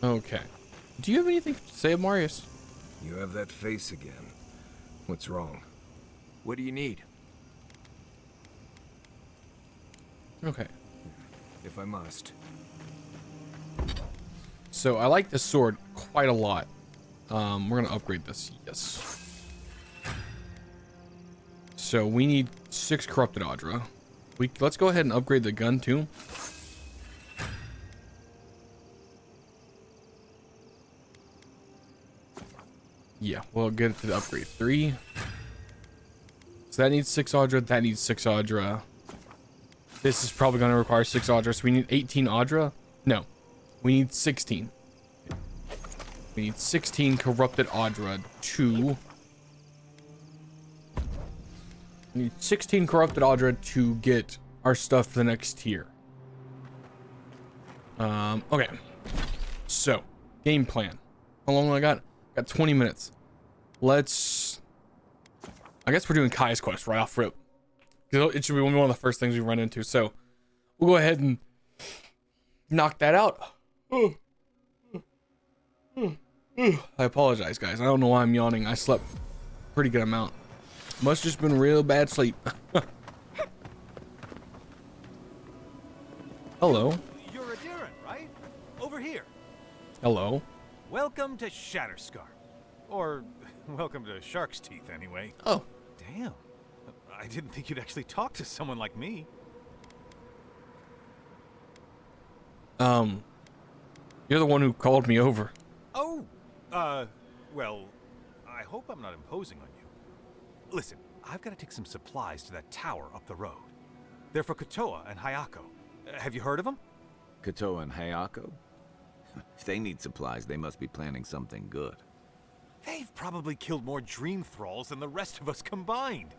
Okay. Do you have anything to say, Marius? You have that face again. What's wrong? What do you need? Okay. If I must. So I like this sword quite a lot. We're gonna upgrade this. Yes. So we need 6 corrupted Audra. Let's go ahead and upgrade the gun too. Yeah, we'll get it to the upgrade 3. So that needs 6 Audra. That needs 6 Audra. This is probably going to require 6 Audra. So we need 18 Audra. No, we need 16. We need 16 corrupted Audra to... We need 16 corrupted Audra to get our stuff for the next tier. Okay. So, game plan. How long do I got? Got 20 minutes. Let's... I guess we're doing Kai's quest right off rip. It should be one of the first things we run into. So, we'll go ahead and knock that out. I apologize, guys. I don't know why I'm yawning. I slept a pretty good amount. Must just been real bad sleep. Hello. You're a Darren, right? Over here. Hello. Welcome to Shatterscar. Or, welcome to Shark's Teeth, anyway. Oh. Damn. I didn't think you'd actually talk to someone like me. You're the one who called me over. Oh, well, I hope I'm not imposing on you. Listen, I've got to take some supplies to that tower up the road. They're for Kotoa and Hayako. Have you heard of them? Kotoa and Hayako? If they need supplies, they must be planning something good. They've probably killed more dream thralls than the rest of us combined.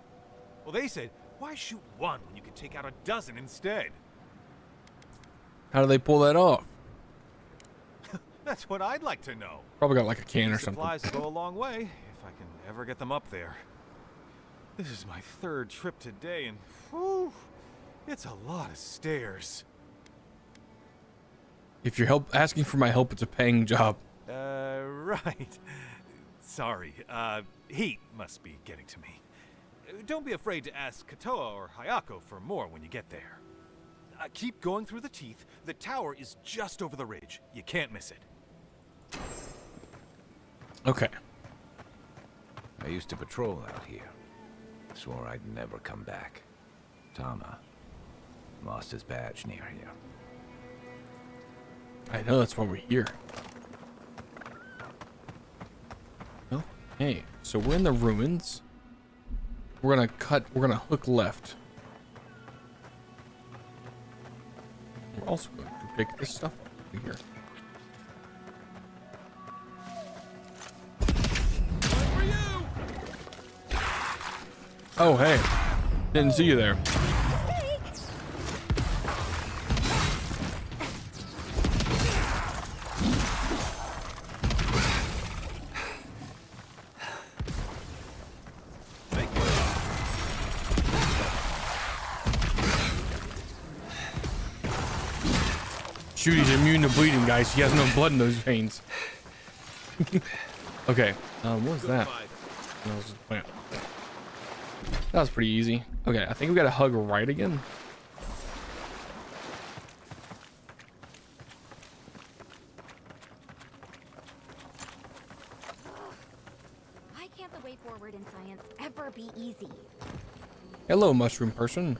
Well, they said, why shoot one when you can take out a dozen instead? How do they pull that off? That's what I'd like to know. Probably got like a can or something. Supplies go a long way, if I can ever get them up there. This is my 3rd trip today, and whew, it's a lot of stairs. If you're asking for my help, it's a paying job. Right. Sorry, heat must be getting to me. Don't be afraid to ask Kotoa or Hayako for more when you get there. Keep going through the teeth. The tower is just over the ridge. You can't miss it. Okay. I used to patrol out here. Swore I'd never come back. Tama lost his badge near here. I know, that's why we're here. Oh, hey, so we're in the ruins. We're gonna hook left. We're also going to pick this stuff up over here. Oh, hey. Didn't see you there. Shoot, he's immune to bleeding, guys. He has no blood in those veins. Okay, what was that? That was just a plant. That was pretty easy. Okay, I think we gotta hug right again. Hello, mushroom person.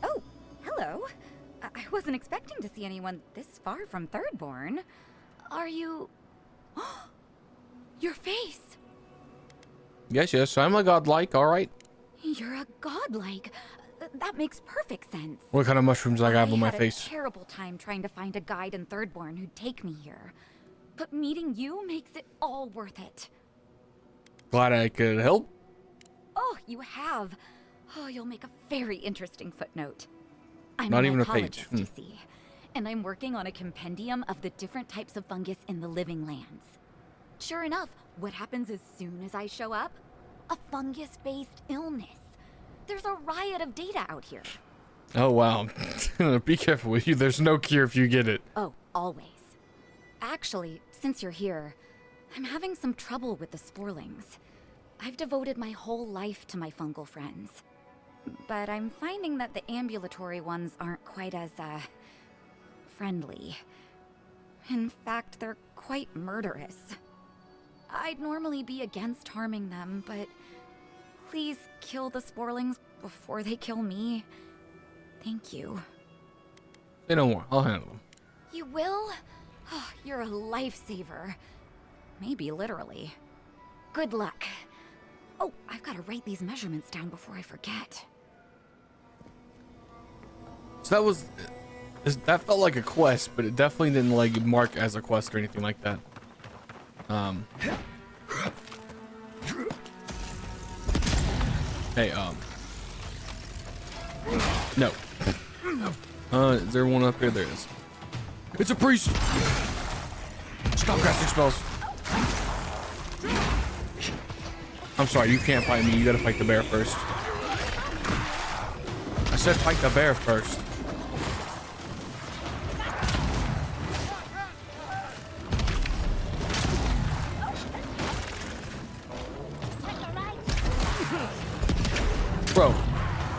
Oh, hello. I wasn't expecting to see anyone this far from Thirdborn. Are you... Your face! Yes, I'm a godlike, alright. You're a godlike. That makes perfect sense. What kind of mushrooms I have on my had face? a terrible time trying to find a guide in Thirdborn who'd take me here. But meeting you makes it all worth it. Glad I could help. Oh, you have. Oh, you'll make a very interesting footnote. I'm Not a even a mycologist, page. you see, and I'm working on a compendium of the different types of fungus in the living lands. Sure enough, what happens as soon as I show up? A fungus-based illness. There's a riot of data out here. Oh, wow. Be careful with you. There's no cure if you get it. Oh, always. Actually, since you're here, I'm having some trouble with the sporlings. I've devoted my whole life to my fungal friends. But I'm finding that the ambulatory ones aren't quite as, friendly. In fact, they're quite murderous. I'd normally be against harming them, but please kill the sporlings before they kill me. Thank you. Say no more. I'll handle them. You will? Oh, you're a lifesaver. Maybe literally. Good luck. Oh, I've got to write these measurements down before I forget. So that felt like a quest, but it definitely didn't like mark as a quest or anything like that. Hey, no. Is there one up here? There is. It's a priest! Stop casting spells. I'm sorry, you can't fight me. You gotta fight the bear first. I said fight the bear first. Bro,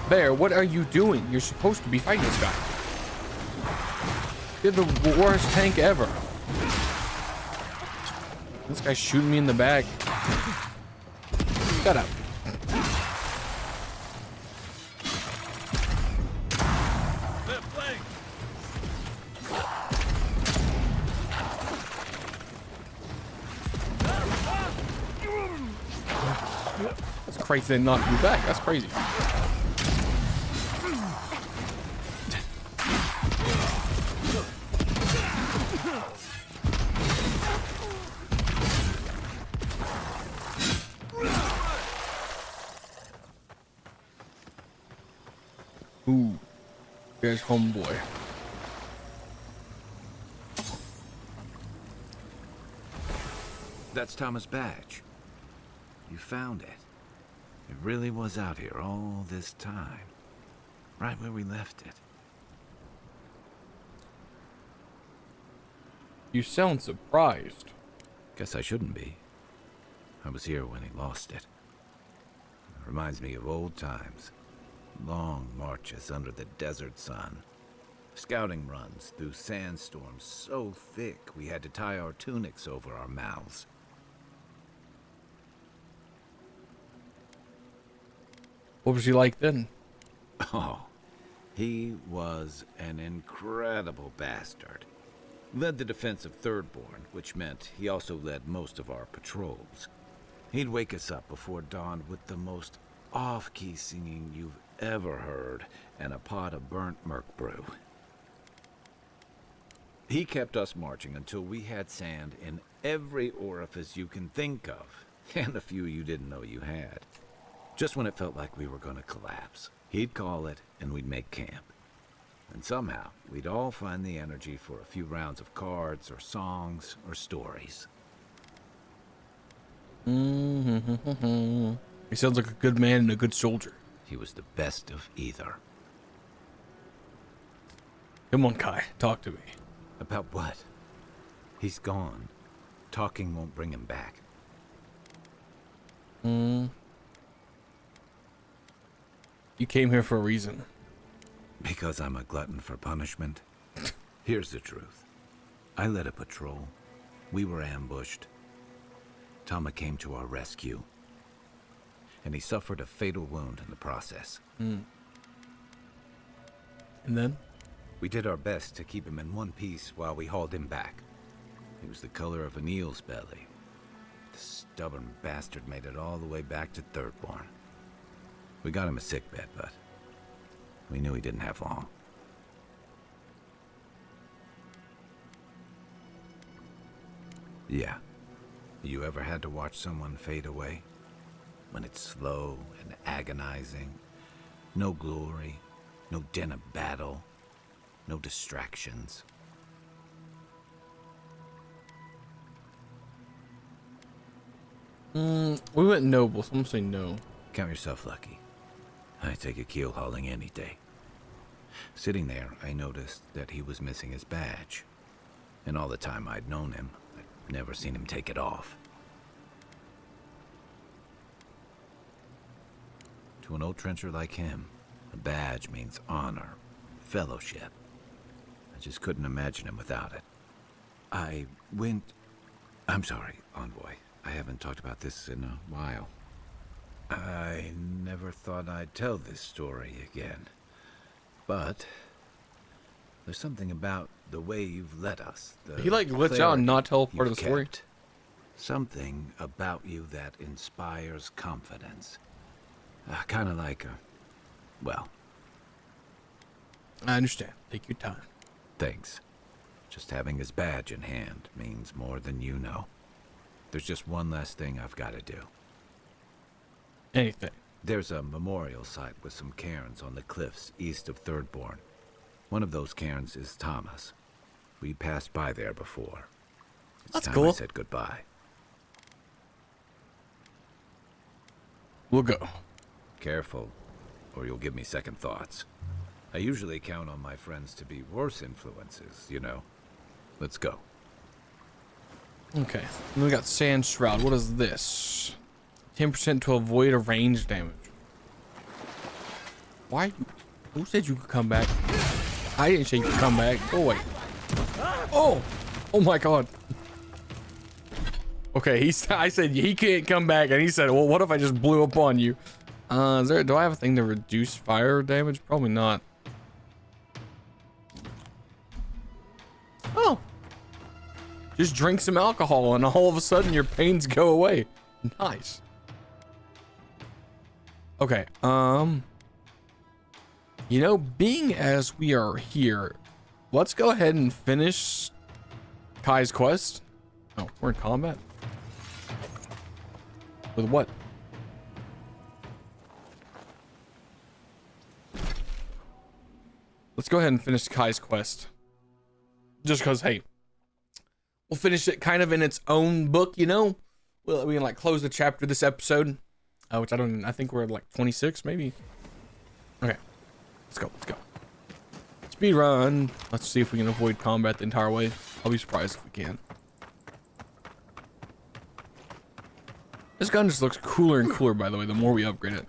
Bear, what are you doing? You're supposed to be fighting this guy. You're the worst tank ever. This guy's shooting me in the back. Shut up. That's crazy they knocked you back. That's crazy. Ooh, there's homeboy. That's Thomas' badge. You found it. It really was out here all this time. Right where we left it. You sound surprised. Guess I shouldn't be. I was here when he lost it. Reminds me of old times. Long marches under the desert sun. Scouting runs through sandstorms so thick we had to tie our tunics over our mouths. What was he like then? Oh, he was an incredible bastard. Led the defense of Thirdborn, which meant he also led most of our patrols. He'd wake us up before dawn with the most off-key singing you've ever heard and a pot of burnt merc brew. He kept us marching until we had sand in every orifice you can think of, and a few you didn't know you had. Just when it felt like we were gonna collapse, he'd call it and we'd make camp. And somehow, we'd all find the energy for a few rounds of cards or songs or stories. He sounds like a good man and a good soldier. He was the best of either. Come on, Kai, talk to me. About what? He's gone. Talking won't bring him back. You came here for a reason. Because I'm a glutton for punishment? Here's the truth. I led a patrol. We were ambushed. Tama came to our rescue. and he suffered a fatal wound in the process. And then? We did our best to keep him in one piece while we hauled him back. He was the color of an eel's belly. The stubborn bastard made it all the way back to Thirdborn. We got him a sickbed, but we knew he didn't have long. Yeah. You ever had to watch someone fade away? When it's slow and agonizing. No glory, no din of battle, no distractions. We went noble, so I'm gonna say no. Count yourself lucky. I take a keel hauling any day. Sitting there, I noticed that he was missing his badge. And all the time I'd known him, I'd never seen him take it off. To an old trencher like him, a badge means honor, fellowship. I just couldn't imagine him without it. I'm sorry, Envoy. I haven't talked about this in a while. I never thought I'd tell this story again. But there's something about the way you've led us. He like glitch out and not tell part of the story. Something about you that inspires confidence. Kind of like well. I understand. Take your time. Thanks. Just having his badge in hand means more than you know. There's just one last thing I've got to do. Anything. There's a memorial site with some cairns on the cliffs east of Thirdborn. One of those cairns is Thomas. We passed by there before. It's time I said goodbye. We'll go. Careful, or you'll give me second thoughts. I usually count on my friends to be worse influences, you know. Let's go. Okay. Then we got Sand Shroud. What is this? 10% to avoid a range damage. Why? Who said you could come back? I didn't say you could come back. Go away. Oh! Oh my god. Okay, I said he can't come back, and he said, well, what if I just blew up on you? Do I have a thing to reduce fire damage? Probably not. Oh. Just drink some alcohol, and all of a sudden your pains go away. Nice. Okay, you know, being as we are here, let's go ahead and finish Kai's quest. Oh, we're in combat? With what? Let's go ahead and finish Kai's quest. Just because, hey, we'll finish it kind of in its own book, you know? Well, we can like close the chapter this episode. Which I think we're at like 26 maybe. Okay, let's go. Speed run. Let's see if we can avoid combat the entire way. I'll be surprised if we can. This gun just looks cooler and cooler, by the way, the more we upgrade it.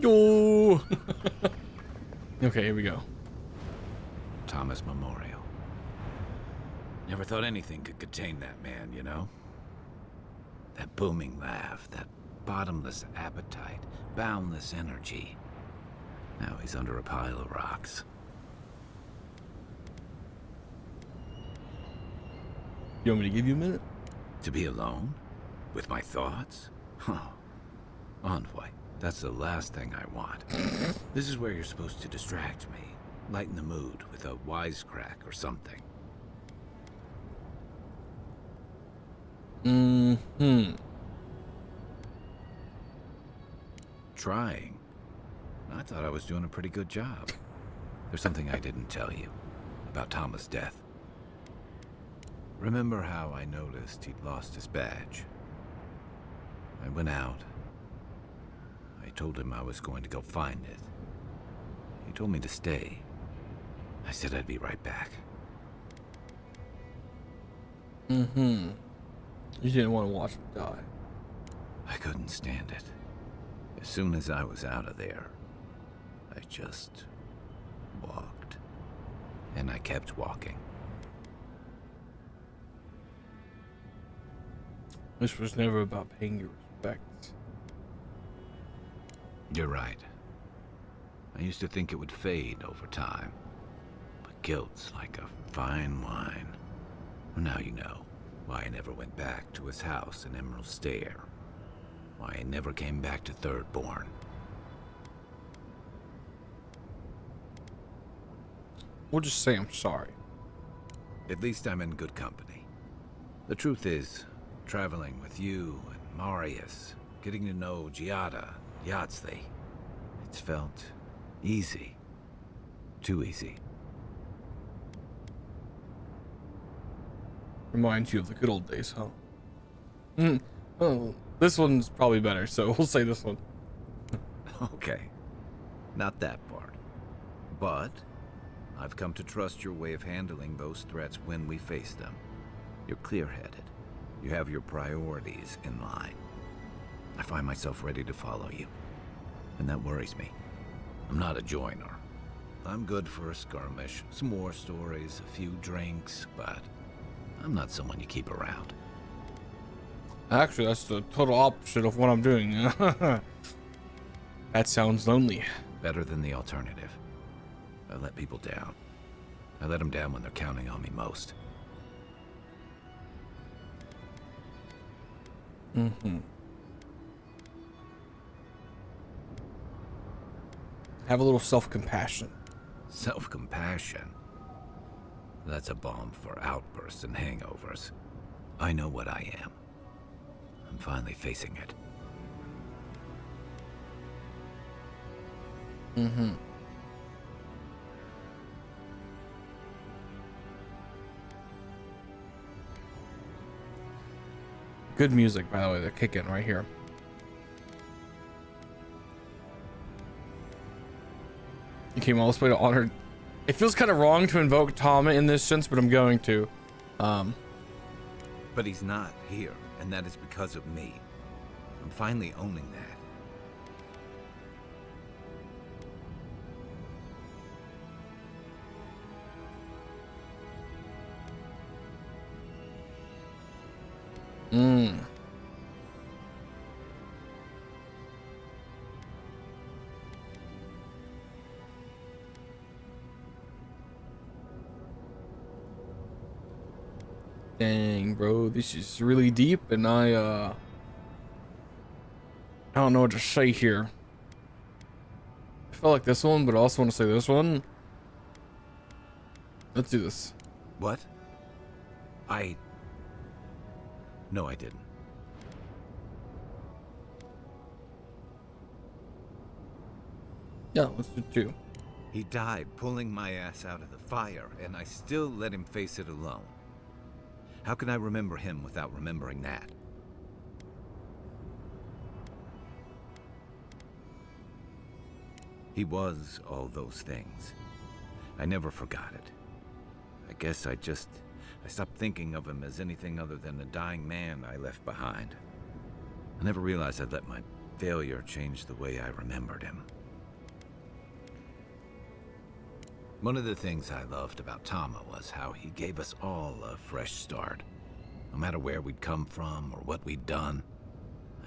Oh. Okay, here we go. Thomas Memorial. Never thought anything could contain that man, you know? That booming laugh, that bottomless appetite, boundless energy. Now he's under a pile of rocks. You want me to give you a minute? To be alone? With my thoughts? Huh. Envoy, that's the last thing I want. This is where you're supposed to distract me. Lighten the mood with a wisecrack or something. Trying? I thought I was doing a pretty good job. There's something I didn't tell you about Thomas' death. Remember how I noticed he'd lost his badge? I went out. I told him I was going to go find it. He told me to stay. I said I'd be right back. You didn't want to watch him die. I couldn't stand it. As soon as I was out of there, I just walked. And I kept walking. This was never about paying your respects. You're right. I used to think it would fade over time. But guilt's like a fine wine. Well, now you know why I never went back to his house in Emerald Stair. Why I never came back to Thirdborn. We'll just say I'm sorry. At least I'm in good company. The truth is, traveling with you and Marius, getting to know Giada, Yardsley, it's felt easy. Too easy. Reminds you of the good old days, huh? Oh, this one's probably better, so we'll say this one. Okay. Not that part. But I've come to trust your way of handling those threats when we face them. You're clear-headed. You have your priorities in line. I find myself ready to follow you. And that worries me. I'm not a joiner. I'm good for a skirmish, some more stories, a few drinks, but I'm not someone you keep around. Actually, that's the total opposite of what I'm doing. That sounds lonely. Better than the alternative. I let people down. I let them down when they're counting on me most. Mm-hmm. Have a little self-compassion. Self-compassion? That's a balm for outbursts and hangovers. I know what I am. I'm finally facing it. Mm-hmm. Good music, by the way. They're kicking right here. You came all this way to honor. It feels kind of wrong to invoke Tama in this sense, but I'm going to. But he's not here, and that is because of me. I'm finally owning that. Dang, bro, this is really deep, and I don't know what to say here. I felt like this one, but I also want to say this one. Let's do this. What? No, I didn't. Yeah, let's do two. He died pulling my ass out of the fire, and I still let him face it alone. How can I remember him without remembering that? He was all those things. I never forgot it. I guess I stopped thinking of him as anything other than a dying man I left behind. I never realized I'd let my failure change the way I remembered him. One of the things I loved about Tama was how he gave us all a fresh start. No matter where we'd come from or what we'd done.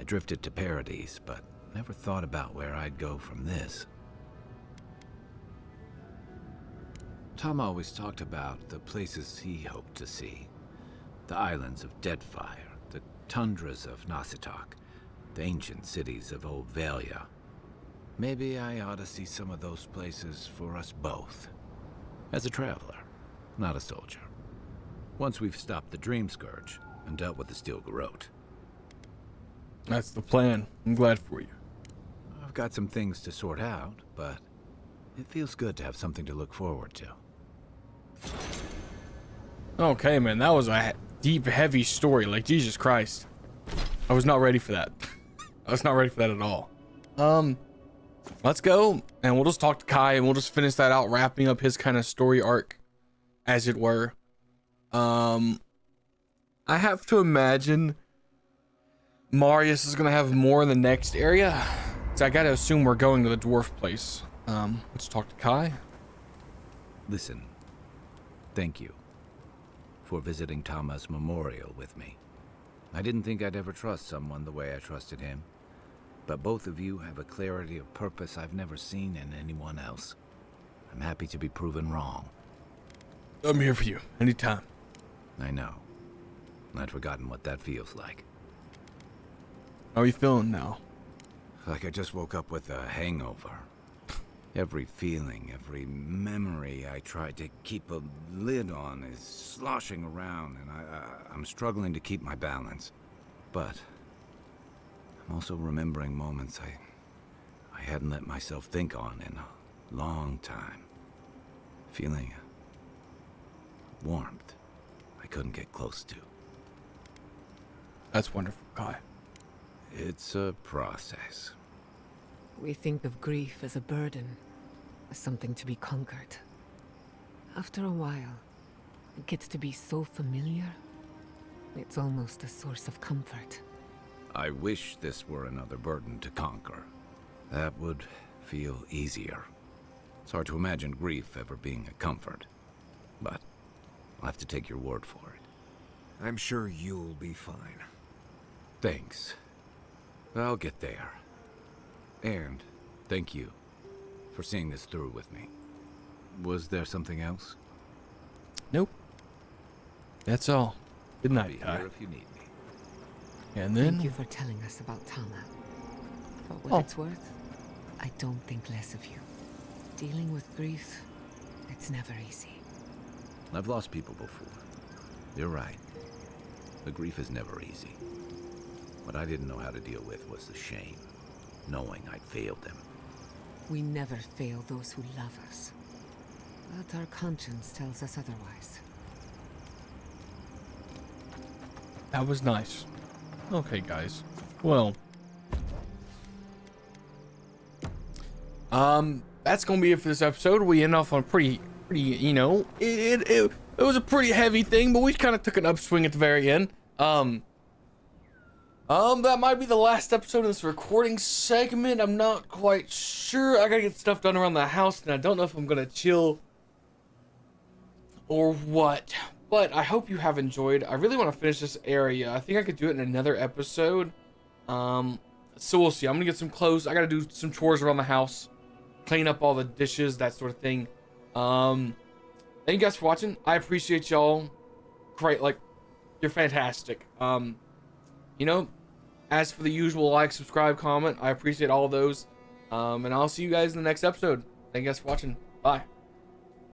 I drifted to Paradise, but never thought about where I'd go from this. Tama always talked about the places he hoped to see. The islands of Deadfire, the tundras of Nasitok, the ancient cities of Old Valia. Maybe I ought to see some of those places for us both. As a traveler, not a soldier. Once we've stopped the Dream Scourge and dealt with the Steel Garrote. That's the plan. I'm glad for you. I've got some things to sort out, but it feels good to have something to look forward to. Okay, man, that was a deep, heavy story. Like, Jesus Christ. I was not ready for that. I was not ready for that at all. Let's go, and we'll just talk to Kai, and we'll just finish that out, wrapping up his kind of story arc, as it were. I have to imagine Marius is gonna have more in the next area. So I gotta assume we're going to the dwarf place. Let's talk to Kai. Listen, thank you for visiting Tama's memorial with me. I didn't think I'd ever trust someone the way I trusted him, but both of you have a clarity of purpose I've never seen in anyone else. I'm happy to be proven wrong. I'm here for you, anytime. I know. I'd forgotten what that feels like. How are you feeling now? Like I just woke up with a hangover. Every feeling, every memory I tried to keep a lid on is sloshing around, and I'm struggling to keep my balance. But I'm also remembering moments I hadn't let myself think on in a long time. Feeling warmth I couldn't get close to. That's wonderful, Kai. It's a process. We think of grief as a burden, as something to be conquered. After a while, it gets to be so familiar, it's almost a source of comfort. I wish this were another burden to conquer. That would feel easier. It's hard to imagine grief ever being a comfort, but I'll have to take your word for it. I'm sure you'll be fine. Thanks. I'll get there. And thank you for seeing this through with me. Was there something else? Nope. That's all. Good night, Kai. Here if you need me. And then... Thank you for telling us about Tama. For what it's worth, I don't think less of you. Dealing with grief, it's never easy. I've lost people before. You're right. The grief is never easy. What I didn't know how to deal with was the shame, knowing I'd failed them. We never fail those who love us. But our conscience tells us otherwise. That was nice. Okay, guys. Well. That's gonna be it for this episode. We end off on pretty, you know, it was a pretty heavy thing, but we kind of took an upswing at the very end. That might be the last episode of this recording segment. I'm not quite sure. I gotta get stuff done around the house, and I don't know if I'm gonna chill or what. But I hope you have enjoyed. I really want to finish this area. I think I could do it in another episode. So we'll see. I'm gonna get some clothes. I gotta do some chores around the house, clean up all the dishes, that sort of thing. Thank you guys for watching. I appreciate y'all. Great, like, you're fantastic. You know, as for the usual, like, subscribe, comment, I appreciate all of those. And I'll see you guys in the next episode. Thank you guys for watching. Bye.